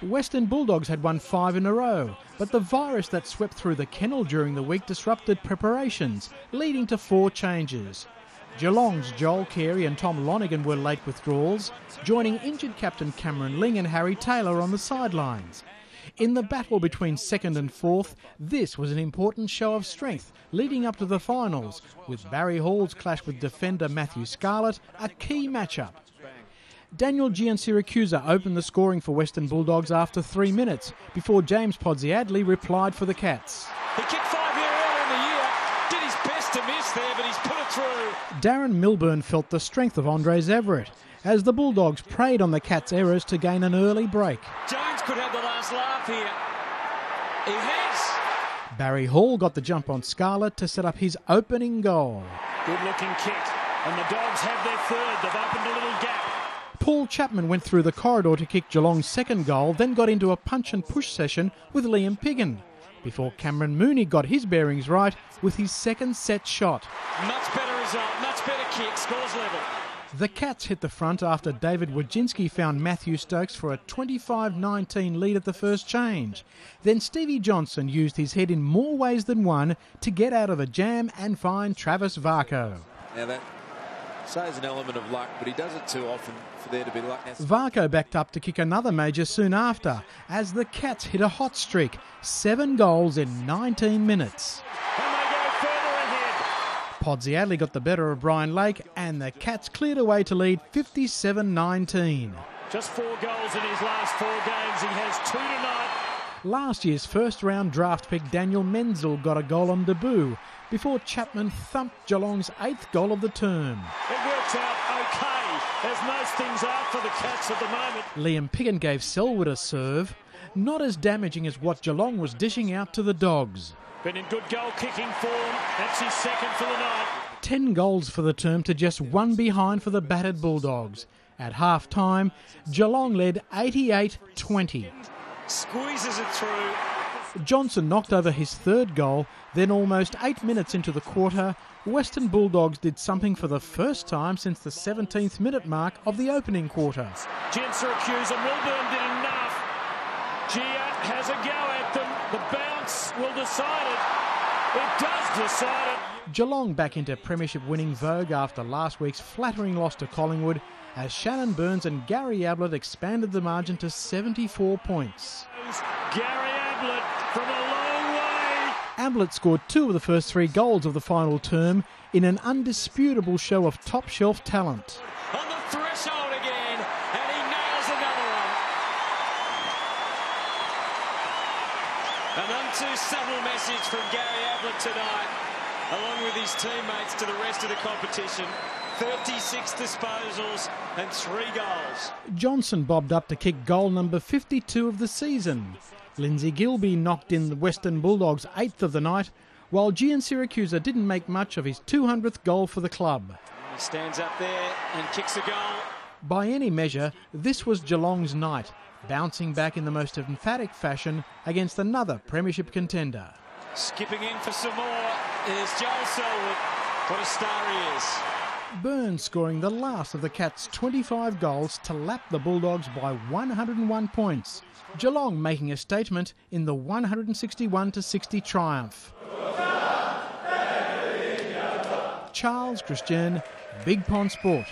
Western Bulldogs had won 5 in a row, but the virus that swept through the kennel during the week disrupted preparations, leading to 4 changes. Geelong's Joel Carey and Tom Lonergan were late withdrawals, joining injured captain Cameron Ling and Harry Taylor on the sidelines. In the battle between second and fourth, this was an important show of strength leading up to the finals, with Barry Hall's clash with defender Matthew Scarlett a key matchup. Daniel Giansiracusa opened the scoring for Western Bulldogs after 3 minutes, before James Podsiadly replied for the Cats. He kicked 5 here earlier in the year, did his best to miss there, but he's put it through. Darren Milburn felt the strength of Andres Everett, as the Bulldogs preyed on the Cats' errors to gain an early break. Jones could have the last laugh here. He has. Barry Hall got the jump on Scarlett to set up his opening goal. Good looking kick, and the Dogs have their third. They've opened a little gap. Paul Chapman went through the corridor to kick Geelong's second goal, then got into a punch and push session with Liam Piggin, before Cameron Mooney got his bearings right with his second set shot. Much better result, much better kick, scores level. The Cats hit the front after David Wojcinski found Matthew Stokes for a 25-19 lead at the first change. Then Stevie Johnson used his head in more ways than one to get out of a jam and find Travis Varco. Now that says an element of luck, but he does it too often for there to be luck. Varco backed up to kick another major soon after, as the Cats hit a hot streak, 7 goals in 19 minutes. And they go further ahead. Podsiadly got the better of Brian Lake, and the Cats cleared away to lead 57-19. Just 4 goals in his last 4 games. He has 2 tonight. Last year's first-round draft pick Daniel Menzel got a goal on debut, before Chapman thumped Geelong's 8th goal of the term. It works out okay, as most things are for the Cats at the moment. Liam Piggin gave Selwood a serve, not as damaging as what Geelong was dishing out to the Dogs. Been in good goal-kicking form. That's his second for the night. 10 goals for the term to just 1 behind for the battered Bulldogs. At half-time, Geelong led 88-20. Squeezes it through. Johnson knocked over his 3rd goal, then almost 8 minutes into the quarter, Western Bulldogs did something for the first time since the 17th minute mark of the opening quarter. Giansiracusa and Milburn did enough. Gia has a go at them. The bounce will decide it. It does decide it. Geelong back into premiership winning vogue after last week's flattering loss to Collingwood, as Shannon Burns and Gary Ablett expanded the margin to 74 points. Gary Ablett from a long way. Ablett scored 2 of the first 3 goals of the final term in an undisputable show of top-shelf talent. On the threshold again, and he nails another one. An untoo subtle message from Gary Ablett tonight, along with his teammates to the rest of the competition. 36 disposals and 3 goals. Johnson bobbed up to kick goal number 52 of the season. Lindsay Gilbey knocked in the Western Bulldogs' 8th of the night, while Giansiracusa didn't make much of his 200th goal for the club. He stands up there and kicks a goal. By any measure, this was Geelong's night, bouncing back in the most emphatic fashion against another premiership contender. Skipping in for some more is Joel Selwood. What a star he is. Burns scoring the last of the Cats' 25 goals to lap the Bulldogs by 101 points. Geelong making a statement in the 161-60 triumph. Charles Christian, Big Pond Sport.